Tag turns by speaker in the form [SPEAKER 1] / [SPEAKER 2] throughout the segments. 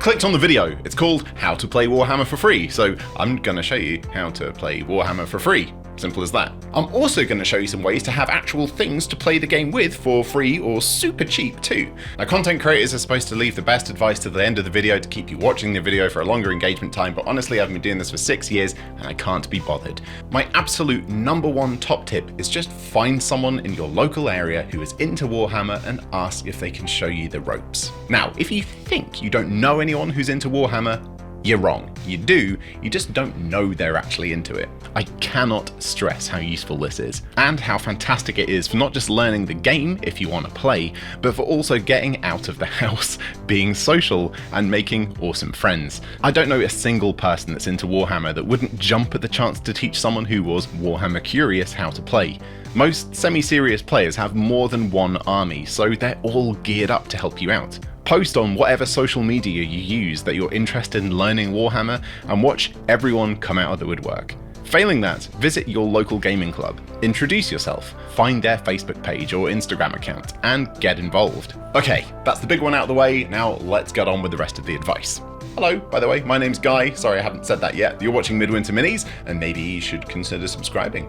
[SPEAKER 1] clicked on the video. It's called How to Play Warhammer for Free, so I'm going to show you how to play Warhammer for free. Simple as that. I'm also going to show you some ways to have actual things to play the game with for free or super cheap too. Now, content creators are supposed to leave the best advice to the end of the video to keep you watching the video for a longer engagement time, but honestly I've been doing this for 6 years and I can't be bothered. My absolute #1 top tip is just find someone in your local area who is into Warhammer and ask if they can show you the ropes. Now, if you think you don't know anyone who's into Warhammer, you're wrong. You do, you just don't know they're actually into it. I cannot stress how useful this is, and how fantastic it is for not just learning the game if you want to play, but for also getting out of the house, being social, and making awesome friends. I don't know a single person that's into Warhammer that wouldn't jump at the chance to teach someone who was Warhammer curious how to play. Most semi-serious players have more than one army, so they're all geared up to help you out. Post on whatever social media you use that you're interested in learning Warhammer and watch everyone come out of the woodwork. Failing that, visit your local gaming club, introduce yourself, find their Facebook page or Instagram account, and get involved. Okay, that's the big one out of the way, now let's get on with the rest of the advice. Hello, by the way, my name's Guy, sorry I haven't said that yet. You're watching Midwinter Minis, and maybe you should consider subscribing.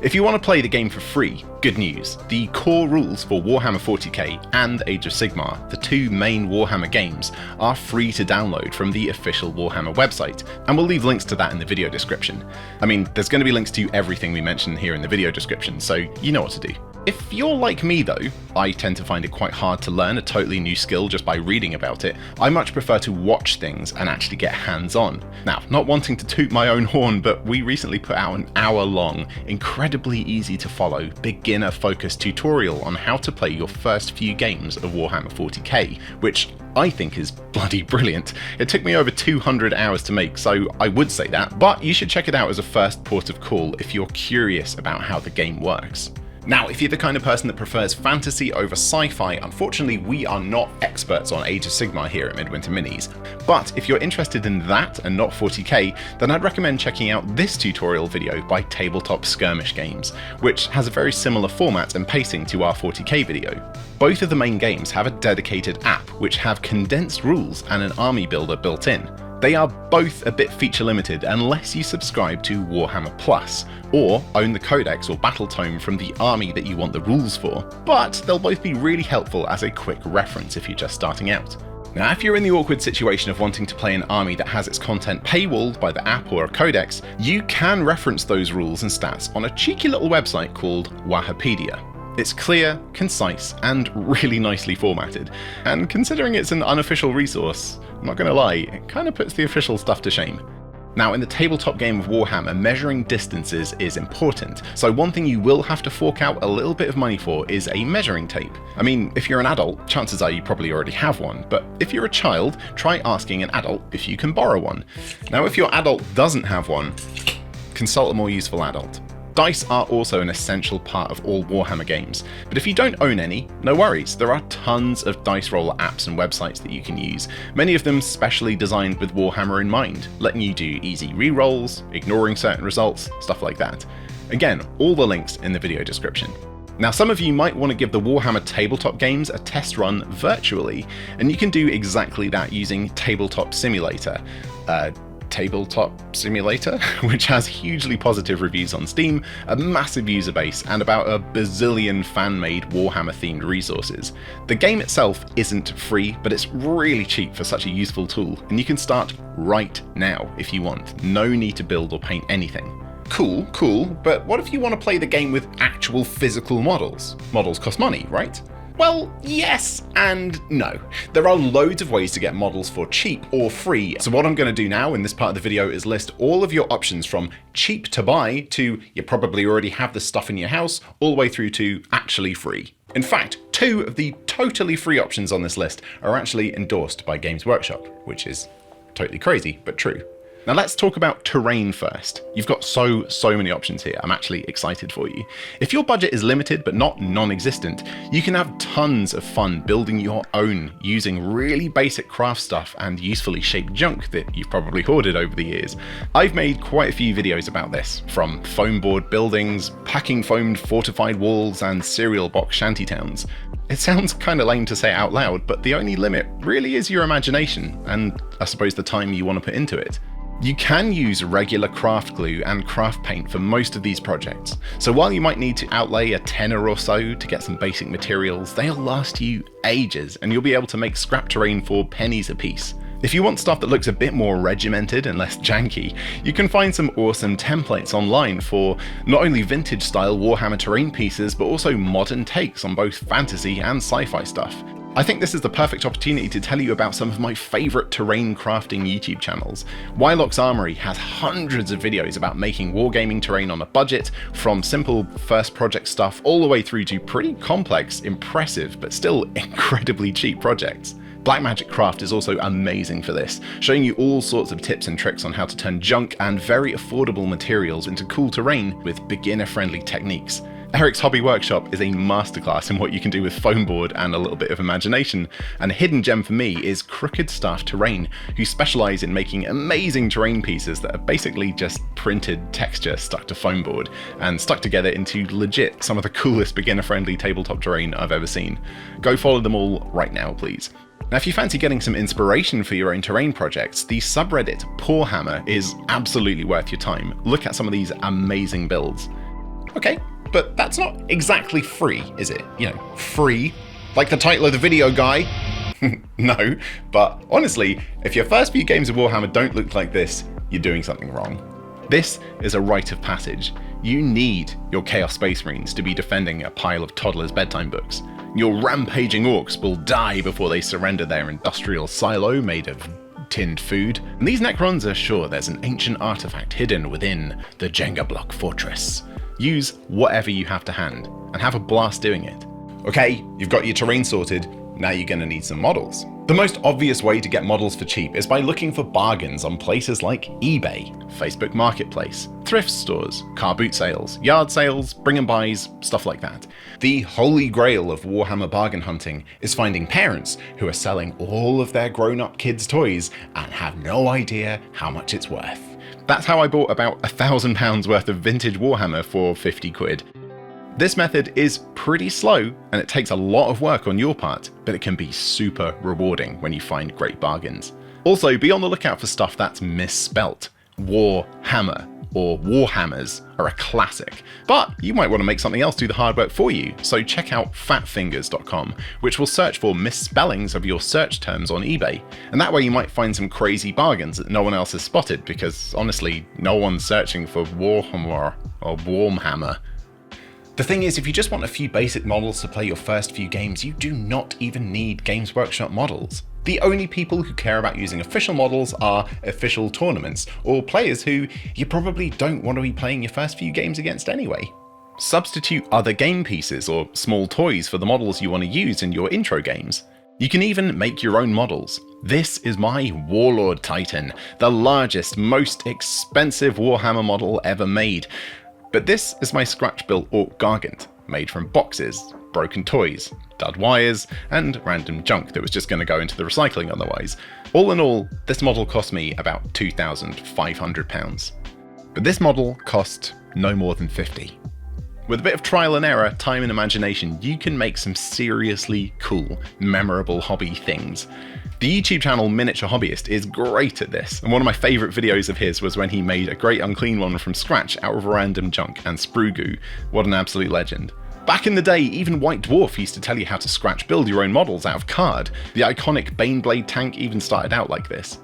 [SPEAKER 1] If you want to play the game for free, good news. The core rules for Warhammer 40k and Age of Sigmar, the two main Warhammer games, are free to download from the official Warhammer website, and we'll leave links to that in the video description. I mean, there's going to be links to everything we mention here in the video description, so you know what to do. If you're like me though, I tend to find it quite hard to learn a totally new skill just by reading about it. I much prefer to watch things and actually get hands-on. Now, not wanting to toot my own horn, but we recently put out an hour-long, incredibly easy to follow, beginner-focused tutorial on how to play your first few games of Warhammer 40k, which I think is bloody brilliant. It took me over 200 hours to make, so I would say that, but you should check it out as a first port of call if you're curious about how the game works. Now, if you're the kind of person that prefers fantasy over sci-fi, unfortunately we are not experts on Age of Sigmar here at Midwinter Minis. But if you're interested in that and not 40k, then I'd recommend checking out this tutorial video by Tabletop Skirmish Games, which has a very similar format and pacing to our 40k video. Both of the main games have a dedicated app which have condensed rules and an army builder built in. They are both a bit feature limited unless you subscribe to Warhammer Plus, or own the codex or battle tome from the army that you want the rules for, but they'll both be really helpful as a quick reference if you're just starting out. Now, if you're in the awkward situation of wanting to play an army that has its content paywalled by the app or a codex, you can reference those rules and stats on a cheeky little website called Wahapedia. It's clear, concise, and really nicely formatted, and considering it's an unofficial resource, I'm not gonna lie, it kinda puts the official stuff to shame. Now, in the tabletop game of Warhammer, measuring distances is important, so one thing you will have to fork out a little bit of money for is a measuring tape. I mean, if you're an adult, chances are you probably already have one, but if you're a child, try asking an adult if you can borrow one. Now, if your adult doesn't have one, consult a more useful adult. Dice are also an essential part of all Warhammer games, but if you don't own any, no worries, there are tons of dice roller apps and websites that you can use, many of them specially designed with Warhammer in mind, letting you do easy rerolls, ignoring certain results, stuff like that. Again, all the links in the video description. Now, some of you might want to give the Warhammer tabletop games a test run virtually, and you can do exactly that using Tabletop Simulator. Tabletop Simulator, which has hugely positive reviews on Steam, a massive user base, and about a bazillion fan-made Warhammer-themed resources. The game itself isn't free, but it's really cheap for such a useful tool, and you can start right now if you want. No need to build or paint anything. Cool, but what if you want to play the game with actual physical models? Models cost money, right? Well, yes and no. There are loads of ways to get models for cheap or free, so what I'm going to do now in this part of the video is list all of your options from cheap to buy to you probably already have the stuff in your house, all the way through to actually free. In fact, 2 of the totally free options on this list are actually endorsed by Games Workshop, which is totally crazy, but true. Now let's talk about terrain first. You've got so many options here. I'm actually excited for you. If your budget is limited but not non-existent, you can have tons of fun building your own using really basic craft stuff and usefully shaped junk that you've probably hoarded over the years. I've made quite a few videos about this, from foam board buildings, packing foamed fortified walls, and cereal box shantytowns. It sounds kind of lame to say out loud, but the only limit really is your imagination, and I suppose the time you want to put into it. You can use regular craft glue and craft paint for most of these projects, so while you might need to outlay a tenner or so to get some basic materials, they'll last you ages, and you'll be able to make scrap terrain for pennies a piece. If you want stuff that looks a bit more regimented and less janky, you can find some awesome templates online for not only vintage style Warhammer terrain pieces, but also modern takes on both fantasy and sci-fi stuff. I think this is the perfect opportunity to tell you about some of my favourite terrain crafting YouTube channels. Wylock's Armory has hundreds of videos about making wargaming terrain on a budget, from simple first project stuff all the way through to pretty complex, impressive, but still incredibly cheap projects. Blackmagic Craft is also amazing for this, showing you all sorts of tips and tricks on how to turn junk and very affordable materials into cool terrain with beginner-friendly techniques. Eric's Hobby Workshop is a masterclass in what you can do with foam board and a little bit of imagination, and a hidden gem for me is Crooked Staff Terrain, who specialise in making amazing terrain pieces that are basically just printed texture stuck to foam board and stuck together into legit some of the coolest beginner-friendly tabletop terrain I've ever seen. Go follow them all right now, please. Now, if you fancy getting some inspiration for your own terrain projects, the subreddit Poorhammer is absolutely worth your time. Look at some of these amazing builds. Okay, but that's not exactly free, is it? You know, free, like the title of the video, guy. No, but honestly, if your first few games of Warhammer don't look like this, you're doing something wrong. This is a rite of passage. You need your Chaos Space Marines to be defending a pile of toddlers' bedtime books. Your rampaging orcs will die before they surrender their industrial silo made of tinned food. And these Necrons are sure there's an ancient artifact hidden within the Jenga block fortress. Use whatever you have to hand, and have a blast doing it. Okay, you've got your terrain sorted, now you're going to need some models. The most obvious way to get models for cheap is by looking for bargains on places like eBay, Facebook Marketplace, thrift stores, car boot sales, yard sales, bring and buys, stuff like that. The holy grail of Warhammer bargain hunting is finding parents who are selling all of their grown-up kids' toys and have no idea how much it's worth. That's how I bought about £1,000 worth of vintage Warhammer for 50 quid. This method is pretty slow and it takes a lot of work on your part, but it can be super rewarding when you find great bargains. Also, be on the lookout for stuff that's misspelt. Warhammer or Warhammers are a classic, but you might want to make something else do the hard work for you, so check out fatfingers.com, which will search for misspellings of your search terms on eBay, and that way you might find some crazy bargains that no one else has spotted, because honestly, no one's searching for Warhammer or Warhammer. The thing is, if you just want a few basic models to play your first few games, you do not even need Games Workshop models. The only people who care about using official models are official tournaments, or players who you probably don't want to be playing your first few games against anyway. Substitute other game pieces or small toys for the models you want to use in your intro games. You can even make your own models. This is my Warlord Titan, the largest, most expensive Warhammer model ever made. But this is my scratch-built Orc Gargant, made from boxes, broken toys, dud wires, and random junk that was just going to go into the recycling otherwise. All in all, this model cost me about £2,500. But this model cost no more than 50. With a bit of trial and error, time and imagination, you can make some seriously cool, memorable hobby things. The YouTube channel Miniature Hobbyist is great at this, and one of my favourite videos of his was when he made a great unclean one from scratch out of random junk and sprue goo. What an absolute legend. Back in the day, even White Dwarf used to tell you how to scratch build your own models out of card. The iconic Baneblade tank even started out like this.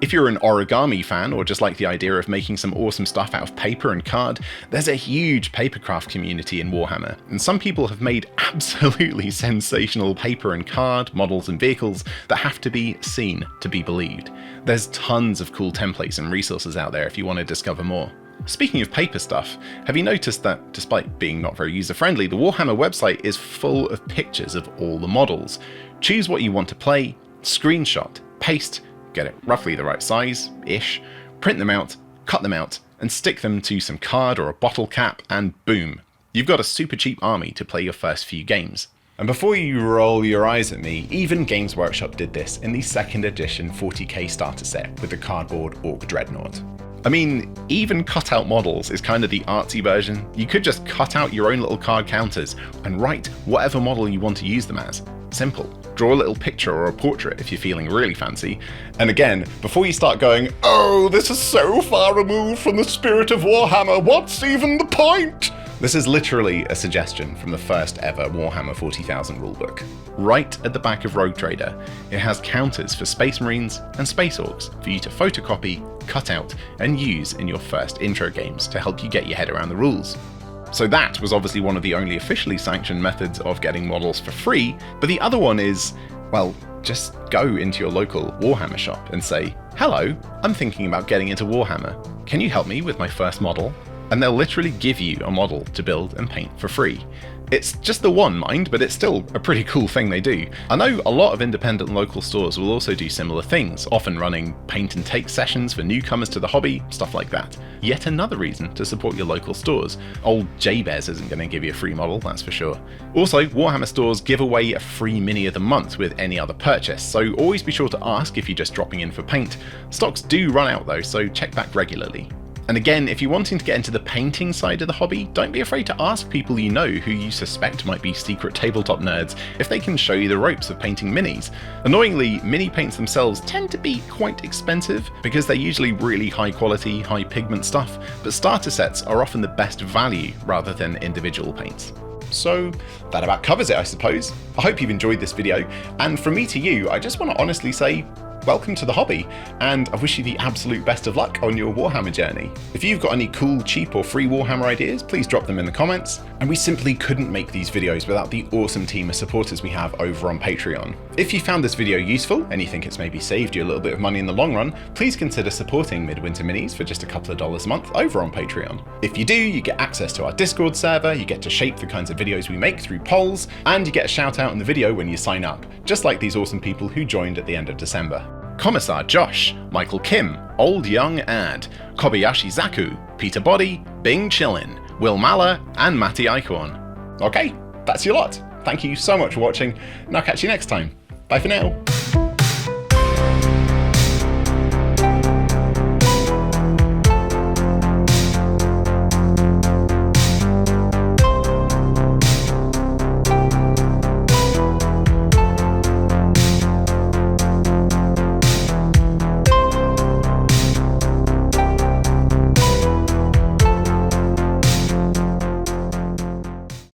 [SPEAKER 1] If you're an origami fan or just like the idea of making some awesome stuff out of paper and card, there's a huge papercraft community in Warhammer, and some people have made absolutely sensational paper and card models and vehicles that have to be seen to be believed. There's tons of cool templates and resources out there if you want to discover more. Speaking of paper stuff, have you noticed that despite being not very user-friendly, the Warhammer website is full of pictures of all the models? Choose what you want to play, screenshot, paste, get it roughly the right size-ish, print them out, cut them out, and stick them to some card or a bottle cap, and boom, you've got a super cheap army to play your first few games. And before you roll your eyes at me, even Games Workshop did this in the 2nd edition 40k starter set with the cardboard Orc Dreadnought. I mean, even cutout models is kind of the artsy version. You could just cut out your own little card counters and write whatever model you want to use them as. Simple. Draw a little picture or a portrait if you're feeling really fancy. And again, before you start going, oh, this is so far removed from the spirit of Warhammer, what's even the point? This is literally a suggestion from the first ever Warhammer 40,000 rulebook. Right at the back of Rogue Trader, it has counters for Space Marines and Space Orcs for you to photocopy, cut out, and use in your first intro games to help you get your head around the rules. So that was obviously one of the only officially sanctioned methods of getting models for free, but the other one is, well, just go into your local Warhammer shop and say, hello, I'm thinking about getting into Warhammer. Can you help me with my first model? And they'll literally give you a model to build and paint for free. It's just the one, mind, but it's still a pretty cool thing they do. I know a lot of independent local stores will also do similar things, often running paint and take sessions for newcomers to the hobby, stuff like that. Yet another reason to support your local stores. Old J-Bears isn't going to give you a free model, that's for sure. Also, Warhammer stores give away a free mini of the month with any other purchase, so always be sure to ask if you're just dropping in for paint. Stocks do run out though, so check back regularly. And again, if you're wanting to get into the painting side of the hobby, don't be afraid to ask people you know who you suspect might be secret tabletop nerds if they can show you the ropes of painting minis. Annoyingly, mini paints themselves tend to be quite expensive because they're usually really high quality, high pigment stuff, but starter sets are often the best value rather than individual paints. So that about covers it, I suppose. I hope you've enjoyed this video, and from me to you, I just want to honestly say, welcome to the hobby, and I wish you the absolute best of luck on your Warhammer journey. If you've got any cool, cheap or free Warhammer ideas, please drop them in the comments. And we simply couldn't make these videos without the awesome team of supporters we have over on Patreon. If you found this video useful, and you think it's maybe saved you a little bit of money in the long run, please consider supporting Midwinter Minis for just a couple of dollars a month over on Patreon. If you do, you get access to our Discord server, you get to shape the kinds of videos we make through polls, and you get a shout out in the video when you sign up, just like these awesome people who joined at the end of December. Commissar Josh, Michael Kim, Old Young Ad, Kobayashi Zaku, Peter Body, Bing Chillin, Will Maller, and Matty Eichhorn. Okay, that's your lot. Thank you so much for watching, and I'll catch you next time. Bye for now.